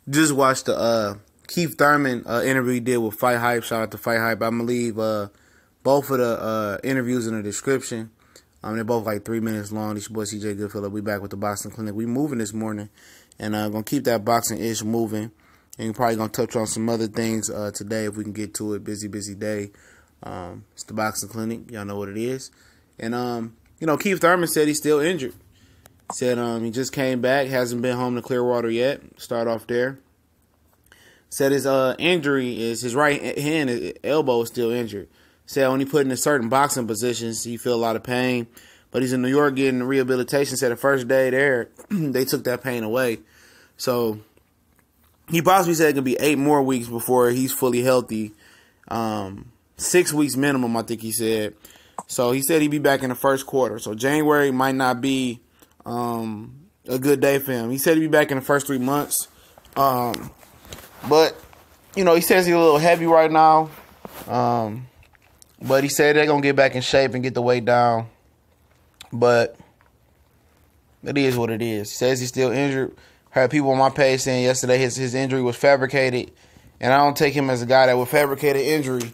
Just watched the Keith Thurman interview he did with Fight Hype. Shout out to Fight Hype. I'm gonna leave both of the interviews in the description. They're both like 3 minutes long. This your boy CJ Goodfellow. We back with the boxing clinic. We moving this morning, and gonna keep that boxing ish moving. And we're probably gonna touch on some other things today if we can get to it. Busy day. It's the boxing clinic. Y'all know what it is. And Keith Thurman said he's still injured. Said he just came back, hasn't been home to Clearwater yet. Start off there. Said his injury is his right hand, his elbow is still injured. Said when he put in certain boxing positions, he feel a lot of pain. But he's in New York getting rehabilitation. Said the first day there, they took that pain away. So he possibly said it could be 8 more weeks before he's fully healthy. 6 weeks minimum, I think he said. So he said he'd be back in the first quarter. So January might not be a good day for him. He said he'd be back in the first 3 months. But, he says he's a little heavy right now. But he said they're going to get back in shape and get the weight down. But it is what it is. He says he's still injured. Heard people on my page saying yesterday his injury was fabricated. And I don't take him as a guy that would fabricate an injury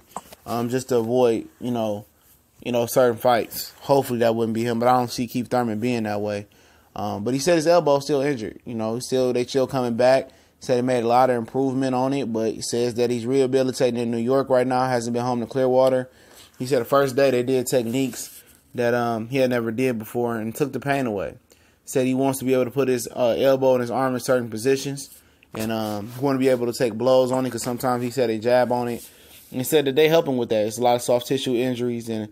just to avoid, certain fights. Hopefully that wouldn't be him. But I don't see Keith Thurman being that way. But he said his elbow's still injured. They still coming back. Said he made a lot of improvement on it, but he says that he's rehabilitating in New York right now. Hasn't been home to Clearwater. He said the first day they did techniques that he had never did before and took the pain away. Said he wants to be able to put his elbow and his arm in certain positions and he want to be able to take blows on it because sometimes he said they jab on it. And he said that they help him with that. It's a lot of soft tissue injuries and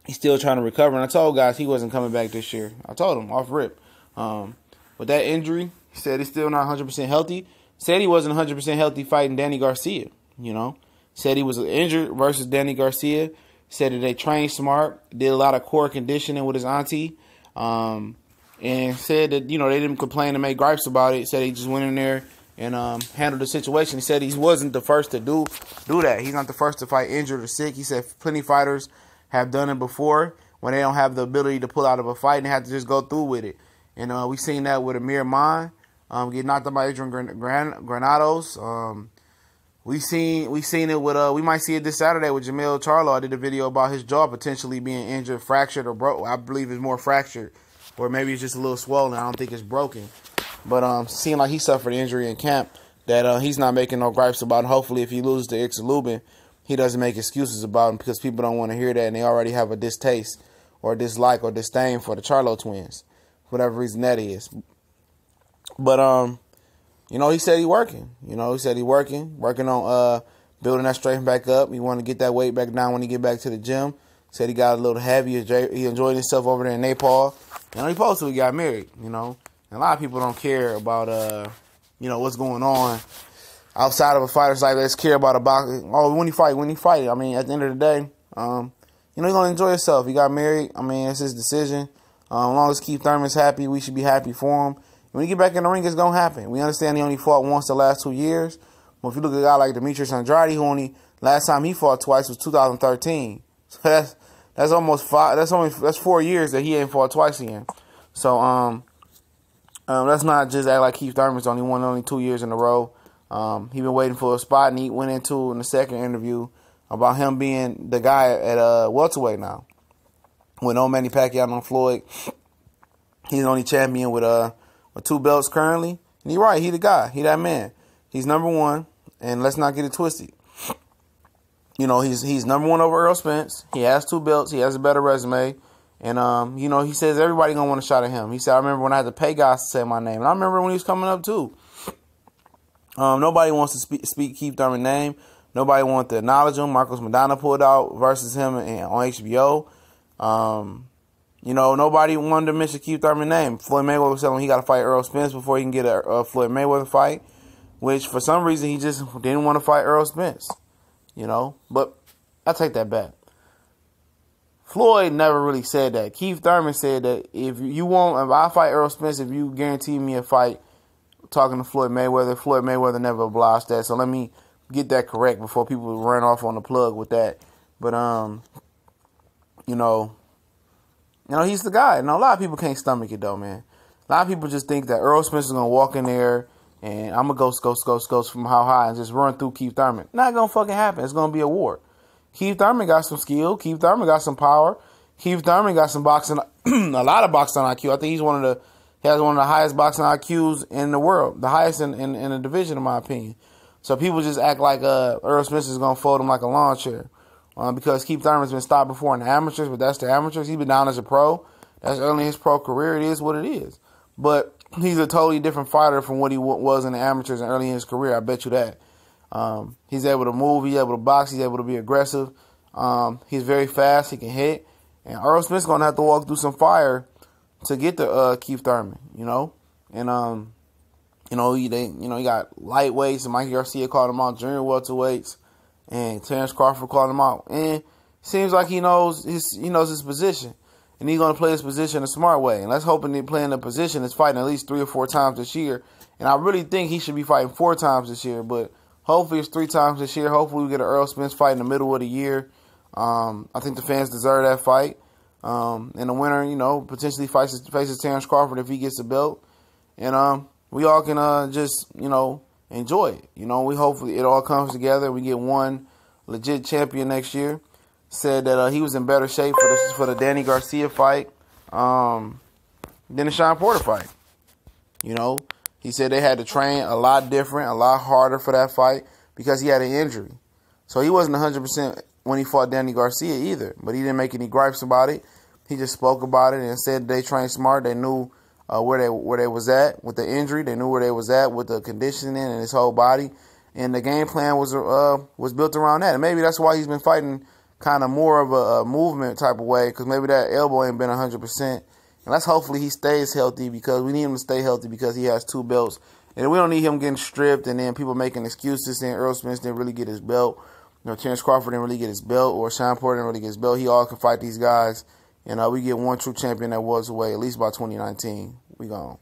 he's still trying to recover. And I told guys he wasn't coming back this year. I told him off rip. With that injury, he said he's still not 100% healthy. Said he wasn't 100% healthy fighting Danny Garcia, Said he was injured versus Danny Garcia. Said that they trained smart, did a lot of core conditioning with his auntie. And said that, they didn't complain and make gripes about it. Said he just went in there and handled the situation. He said he wasn't the first to do that. He's not the first to fight injured or sick. He said plenty of fighters have done it before when they don't have the ability to pull out of a fight and have to just go through with it. And we seen that with Amir Mine. Get knocked out by Adrian Granados. We seen it with we might see it this Saturday with Jamil Charlo. I did a video about his jaw potentially being injured, fractured, or broke. I believe it's more fractured, or maybe it's just a little swollen. I don't think it's broken. But seemed like he suffered an injury in camp that he's not making no gripes about. And hopefully, if he loses to Ixer Lubin, he doesn't make excuses about him because people don't want to hear that and they already have a distaste or dislike or disdain for the Charlo twins, for whatever reason that is. But he said he working. He said he working on building that strength back up. He want to get that weight back down when he get back to the gym. Said he got a little heavy. He enjoyed himself over there in Nepal. He supposed to. He got married. And a lot of people don't care about what's going on outside of a fighter's life. Let's care about a boxer. Oh, when he fight. I mean, at the end of the day, he's gonna enjoy himself. He got married. I mean, it's his decision. As long as Keith Thurman's happy, we should be happy for him. When he get back in the ring, it's going to happen. We understand he only fought once the last 2 years. But if you look at a guy like Demetrius Andrade, who last time he fought twice was 2013. So that's almost 4 years that he ain't fought twice again. So let's not just act like Keith Thurman's only 2 years in a row. He been waiting for a spot, and he went into in the second interview about him being the guy at welterweight now. With no Manny Pacquiao, no Floyd. He's the only champion with 2 belts currently. And he's right. He the guy. He that man. He's number one. And let's not get it twisted. He's number one over Earl Spence. He has 2 belts. He has a better resume. And, he says everybody going to want a shot at him. He said, I remember when I had to pay guys to say my name. And I remember when he was coming up, too. Nobody wants to speak Keith Thurman's name. Nobody wants to acknowledge him. Marcos Madonna pulled out versus him on HBO. Nobody wanted to mention Keith Thurman's name. Floyd Mayweather was telling him he got to fight Earl Spence before he can get a Floyd Mayweather fight, which for some reason he just didn't want to fight Earl Spence. But I take that back. Floyd never really said that. Keith Thurman said that if I fight Earl Spence, if you guarantee me a fight, talking to Floyd Mayweather never obliged that. So let me get that correct before people run off on the plug with that. But he's the guy. And a lot of people can't stomach it, though, man. A lot of people just think that Earl Spence is going to walk in there and I'm going to go from how high and just run through Keith Thurman. Not going to fucking happen. It's going to be a war. Keith Thurman got some skill. Keith Thurman got some power. Keith Thurman got some boxing, a lot of boxing IQ. I think he has one of the highest boxing IQs in the world, the highest in the division, in my opinion. So people just act like Earl Smith is going to fold him like a lawn chair. Because Keith Thurman's been stopped before in the amateurs, but that's the amateurs. He's been down as a pro. That's early in his pro career. It is what it is. But he's a totally different fighter from what he was in the amateurs and early in his career. I bet you that. He's able to move. He's able to box. He's able to be aggressive. He's very fast. He can hit. And Earl Smith's going to have to walk through some fire to get to Keith Thurman, you know. And, he got lightweights, and Mikey Garcia called him out, junior welterweights, and Terrence Crawford called him out. And it seems like he knows his position. And he's going to play his position a smart way. And let's hope that playing the position is fighting at least 3 or 4 times this year. And I really think he should be fighting 4 times this year. But hopefully it's 3 times this year. Hopefully we get an Earl Smith fight in the middle of the year. I think the fans deserve that fight. And the winner, potentially faces Terrence Crawford if he gets the belt. And we all can just, enjoy it. We hopefully it all comes together. We get one legit champion next year. Said that he was in better shape for the Danny Garcia fight than the Sean Porter fight. He said they had to train a lot different, a lot harder for that fight because he had an injury. So he wasn't 100% when he fought Danny Garcia either, but he didn't make any gripes about it. He just spoke about it and said they trained smart. They knew where they was at with the injury. They knew where they was at with the conditioning and his whole body, and the game plan was built around that. And maybe that's why he's been fighting kind of more of a movement type of way, because maybe that elbow ain't been 100%. And let's hopefully he stays healthy, because we need him to stay healthy because he has 2 belts. And we don't need him getting stripped and then people making excuses saying Earl Smith didn't really get his belt. Terrence Crawford didn't really get his belt, or Sean Porter didn't really get his belt. He all can fight these guys. And we get one true champion that was away, at least by 2019. We gone.